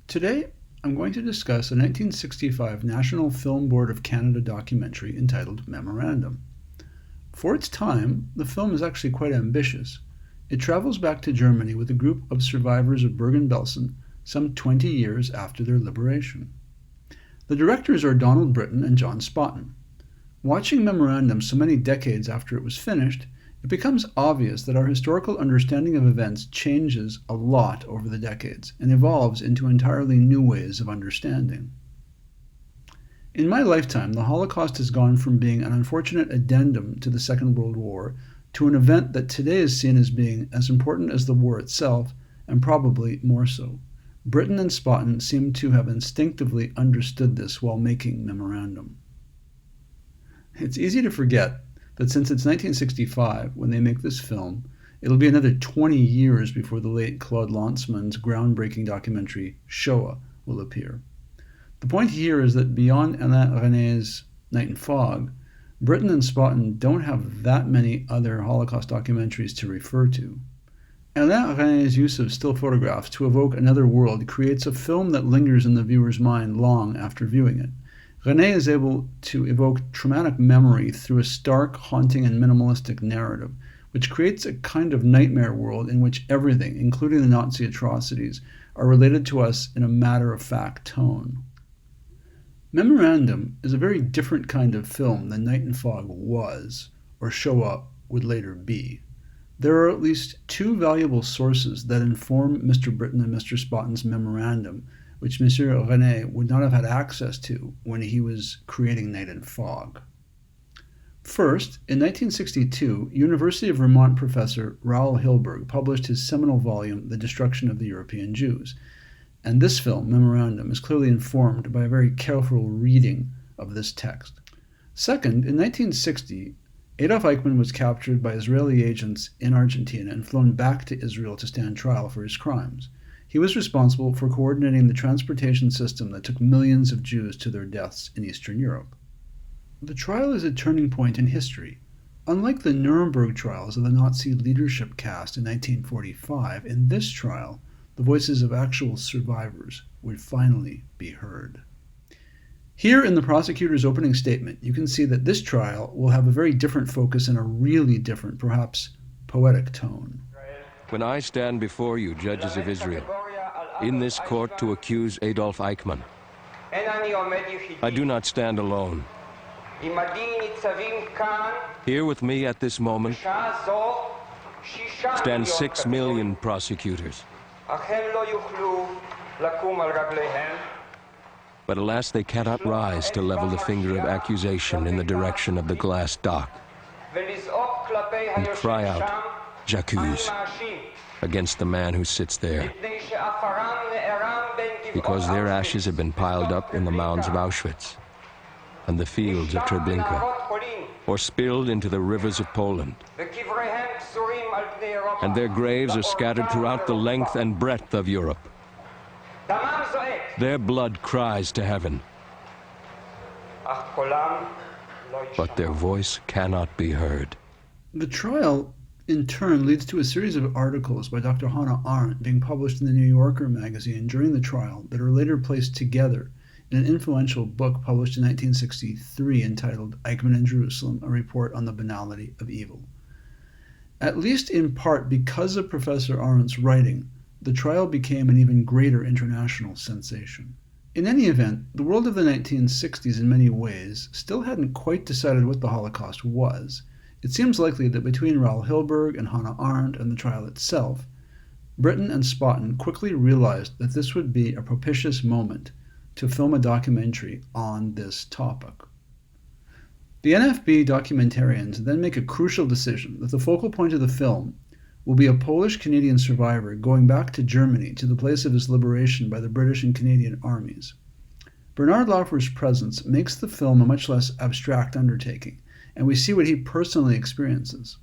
Today, I'm going to discuss a 1965 National Film Board of Canada documentary entitled Memorandum. For its time, the film is actually quite ambitious. It travels back to Germany with a group of survivors of Bergen-Belsen some 20 years after their liberation. The directors are Donald Brittain and John Spotton. Watching Memorandum so many decades after it was finished, it becomes obvious that our historical understanding of events changes a lot over the decades and evolves into entirely new ways of understanding. In my lifetime, the Holocaust has gone from being an unfortunate addendum to the Second World War to an event that today is seen as being as important as the war itself, and probably more so. Brittain and Spotton seem to have instinctively understood this while making Memorandum. It's easy to forget that since it's 1965 when they make this film, it'll be another 20 years before the late Claude Lanzmann's groundbreaking documentary Shoah will appear. The point here is that beyond Alain Resnais's Night and Fog, Brittain and Spotton don't have that many other Holocaust documentaries to refer to. Alain Resnais's use of still photographs to evoke another world creates a film that lingers in the viewer's mind long after viewing it. Resnais is able to evoke traumatic memory through a stark, haunting, and minimalistic narrative, which creates a kind of nightmare world in which everything, including the Nazi atrocities, are related to us in a matter-of-fact tone. Memorandum is a very different kind of film than Night and Fog was, or Shoah would later be. There are at least two valuable sources that inform Mr. Brittain and Mr. Spotton's Memorandum, which Monsieur Resnais would not have had access to when he was creating Night and Fog. First, in 1962, University of Vermont professor Raoul Hilberg published his seminal volume, The Destruction of the European Jews, and this film, Memorandum, is clearly informed by a very careful reading of this text. Second, in 1960, Adolf Eichmann was captured by Israeli agents in Argentina and flown back to Israel to stand trial for his crimes. He was responsible for coordinating the transportation system that took millions of Jews to their deaths in Eastern Europe. The trial is a turning point in history. Unlike the Nuremberg trials of the Nazi leadership caste in 1945, in this trial, the voices of actual survivors would finally be heard. Here in the prosecutor's opening statement, you can see that this trial will have a very different focus and a really different, perhaps poetic tone. When I stand before you, judges of Israel, in this court to accuse Adolf Eichmann, I do not stand alone. Here with me at this moment stand 6 million prosecutors. But alas, they cannot rise to level the finger of accusation in the direction of the glass dock and cry out, "J'accuse," against the man who sits there, because their ashes have been piled up in the mounds of Auschwitz and the fields of Treblinka, or spilled into the rivers of Poland, and their graves are scattered throughout the length and breadth of Europe. Their blood cries to heaven, but their voice cannot be heard. The trial in turn leads to a series of articles by Dr. Hannah Arendt being published in the New Yorker magazine during the trial that are later placed together in an influential book published in 1963 entitled Eichmann in Jerusalem, A Report on the Banality of Evil. At least in part because of Professor Arendt's writing, the trial became an even greater international sensation. In any event, the world of the 1960s in many ways still hadn't quite decided what the Holocaust was. It seems likely that between Raoul Hilberg and Hannah Arendt and the trial itself, Brittain and Spotton quickly realized that this would be a propitious moment to film a documentary on this topic. The NFB documentarians then make a crucial decision that the focal point of the film will be a Polish-Canadian survivor going back to Germany to the place of his liberation by the British and Canadian armies. Bernard Laufer's presence makes the film a much less abstract undertaking, and we see what he personally experiences.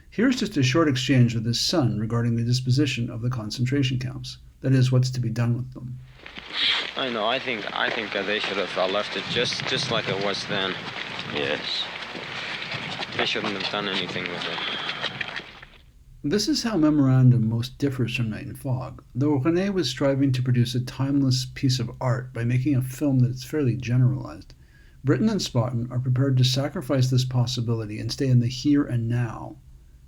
Here's just a short exchange with his son regarding the disposition of the concentration camps, that is, what's to be done with them. I know, I think they should have left it just like it was then. Yes. They shouldn't have done anything with it. This is how Memorandum most differs from Night and Fog, though René was striving to produce a timeless piece of art by making a film that is fairly generalized. Brittain and Spotton are prepared to sacrifice this possibility and stay in the here and now,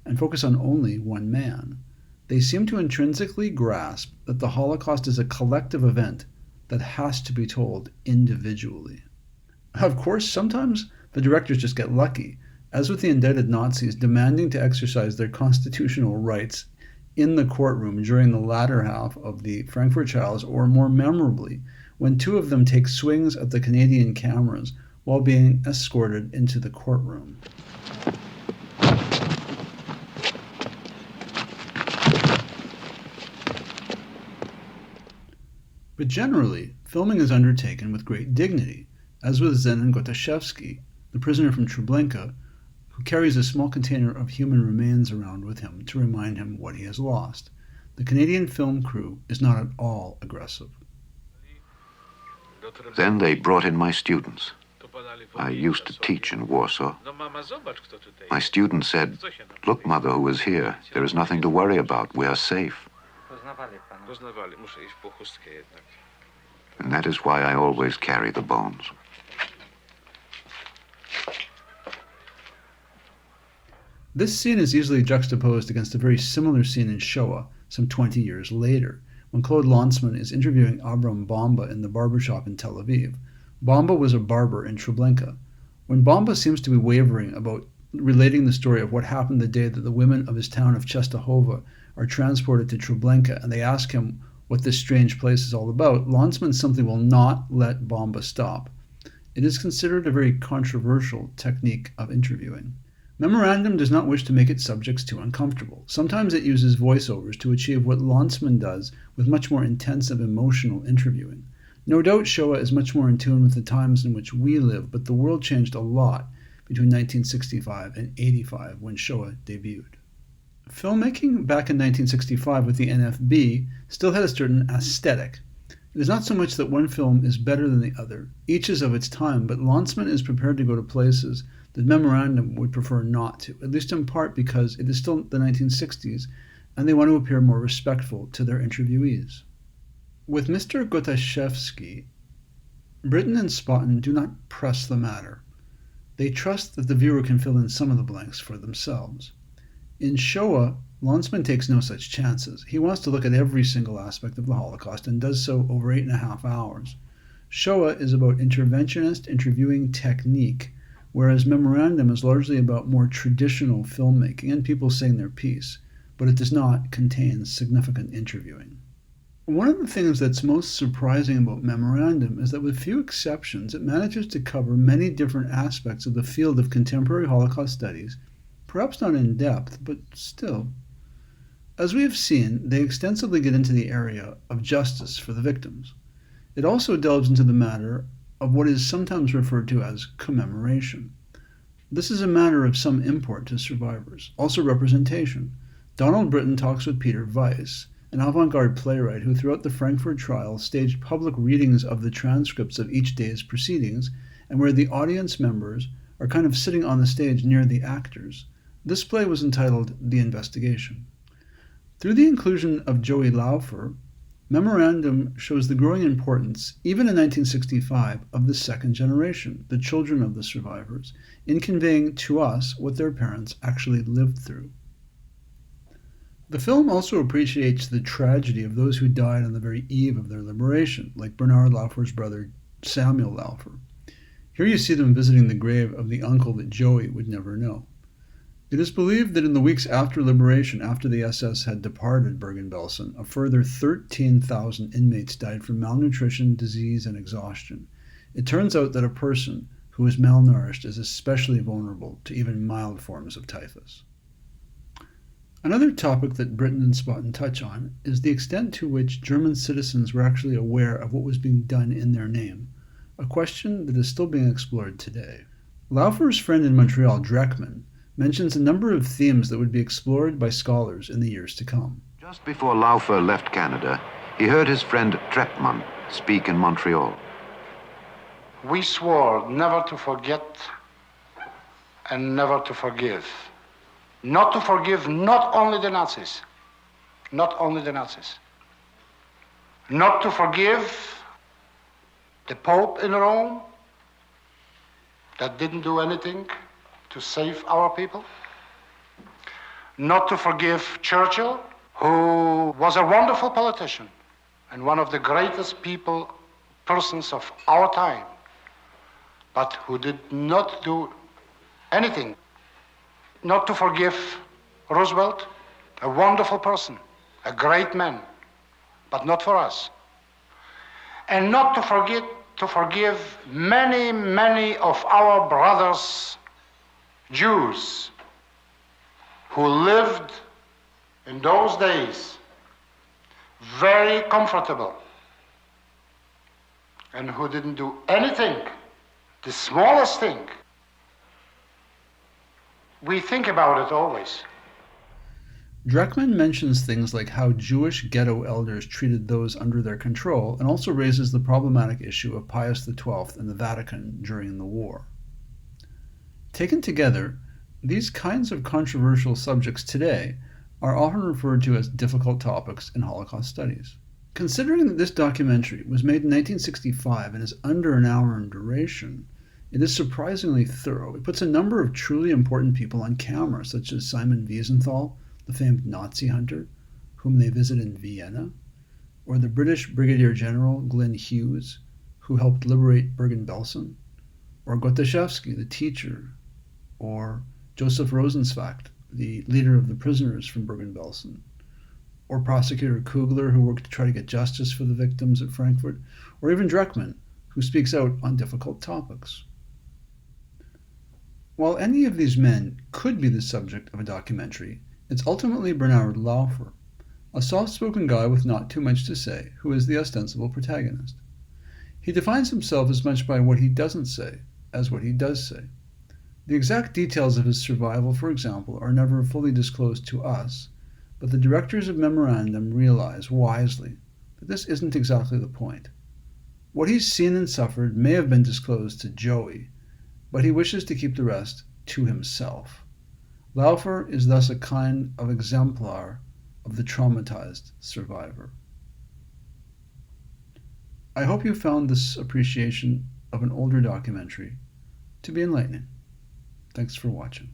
and focus on only one man. They seem to intrinsically grasp that the Holocaust is a collective event that has to be told individually. Of course, sometimes the directors just get lucky, as with the indicted Nazis demanding to exercise their constitutional rights in the courtroom during the latter half of the Frankfurt trials, or more memorably, when two of them take swings at the Canadian cameras while being escorted into the courtroom. But generally, filming is undertaken with great dignity, as with Zenon Gotashevsky, the prisoner from Treblinka, who carries a small container of human remains around with him to remind him what he has lost. The Canadian film crew is not at all aggressive. Then they brought in my students. I used to teach in Warsaw. My students said, "Look, mother, who is here. There is nothing to worry about. We are safe." And that is why I always carry the bones. This scene is easily juxtaposed against a very similar scene in Shoah, some 20 years later, when Claude Lanzmann is interviewing Abram Bomba in the barbershop in Tel Aviv. Bomba was a barber in Treblinka. When Bomba seems to be wavering about relating the story of what happened the day that the women of his town of Czestochowa are transported to Treblinka, and they ask him what this strange place is all about, Lanzmann simply will not let Bomba stop. It is considered a very controversial technique of interviewing. Memorandum does not wish to make its subjects too uncomfortable. Sometimes it uses voiceovers to achieve what Lanzmann does with much more intensive emotional interviewing. No doubt Shoah is much more in tune with the times in which we live, but the world changed a lot between 1965 and 85 when Shoah debuted. Filmmaking back in 1965 with the NFB still had a certain aesthetic. It is not so much that one film is better than the other. Each is of its time, but Lanzmann is prepared to go to places that Memorandum would prefer not to, at least in part because it is still the 1960s and they want to appear more respectful to their interviewees. With Mr. Gotashevsky, Brittain and Spotton do not press the matter. They trust that the viewer can fill in some of the blanks for themselves. In Shoah, Lanzmann takes no such chances. He wants to look at every single aspect of the Holocaust and does so over 8.5 hours. Shoah is about interventionist interviewing technique, whereas Memorandum is largely about more traditional filmmaking and people saying their piece, but it does not contain significant interviewing. One of the things that's most surprising about Memorandum is that with few exceptions, it manages to cover many different aspects of the field of contemporary Holocaust studies, perhaps not in depth, but still. As we have seen, they extensively get into the area of justice for the victims. It also delves into the matter of what is sometimes referred to as commemoration. This is a matter of some import to survivors. Also representation. Donald Brittain talks with Peter Weiss, an avant-garde playwright who throughout the Frankfurt trial staged public readings of the transcripts of each day's proceedings, and where the audience members are kind of sitting on the stage near the actors. This play was entitled The Investigation. Through the inclusion of Joey Laufer, Memorandum shows the growing importance, even in 1965, of the second generation, the children of the survivors, in conveying to us what their parents actually lived through. The film also appreciates the tragedy of those who died on the very eve of their liberation, like Bernard Laufer's brother Samuel Laufer. Here you see them visiting the grave of the uncle that Joey would never know. It is believed that in the weeks after liberation, after the SS had departed Bergen-Belsen, a further 13,000 inmates died from malnutrition, disease, and exhaustion. It turns out that a person who is malnourished is especially vulnerable to even mild forms of typhus. Another topic that Brittain and Spotton touch on is the extent to which German citizens were actually aware of what was being done in their name, a question that is still being explored today. Laufer's friend in Montreal, Dreckmann, mentions a number of themes that would be explored by scholars in the years to come. Just before Laufer left Canada, he heard his friend Dreckmann speak in Montreal. We swore never to forget and never to forgive. not to forgive not only the Nazis, not to forgive the Pope in Rome that didn't do anything to save our people, not to forgive Churchill, who was a wonderful politician and one of the greatest persons of our time, but who did not do anything. Not to forgive Roosevelt, a wonderful person, a great man, but not for us. And not to forgive many, many of our brothers, Jews, who lived in those days very comfortable and who didn't do anything, the smallest thing. We think about it always. Dreckman mentions things like how Jewish ghetto elders treated those under their control, and also raises the problematic issue of Pius XII and the Vatican during the war. Taken together, these kinds of controversial subjects today are often referred to as difficult topics in Holocaust studies. Considering that this documentary was made in 1965 and is under an hour in duration, it is surprisingly thorough. It puts a number of truly important people on camera, such as Simon Wiesenthal, the famed Nazi hunter, whom they visit in Vienna, or the British Brigadier General Glyn Hughes, who helped liberate Bergen-Belsen, or Gottaszewski, the teacher, or Joseph Rosenzweig, the leader of the prisoners from Bergen-Belsen, or Prosecutor Kugler, who worked to try to get justice for the victims at Frankfurt, or even Dreckman, who speaks out on difficult topics. While any of these men could be the subject of a documentary, it's ultimately Bernard Laufer, a soft-spoken guy with not too much to say, who is the ostensible protagonist. He defines himself as much by what he doesn't say as what he does say. The exact details of his survival, for example, are never fully disclosed to us, but the directors of Memorandum realize wisely that this isn't exactly the point. What he's seen and suffered may have been disclosed to Joey, but he wishes to keep the rest to himself. Laufer is thus a kind of exemplar of the traumatized survivor. I hope you found this appreciation of an older documentary to be enlightening. Thanks for watching.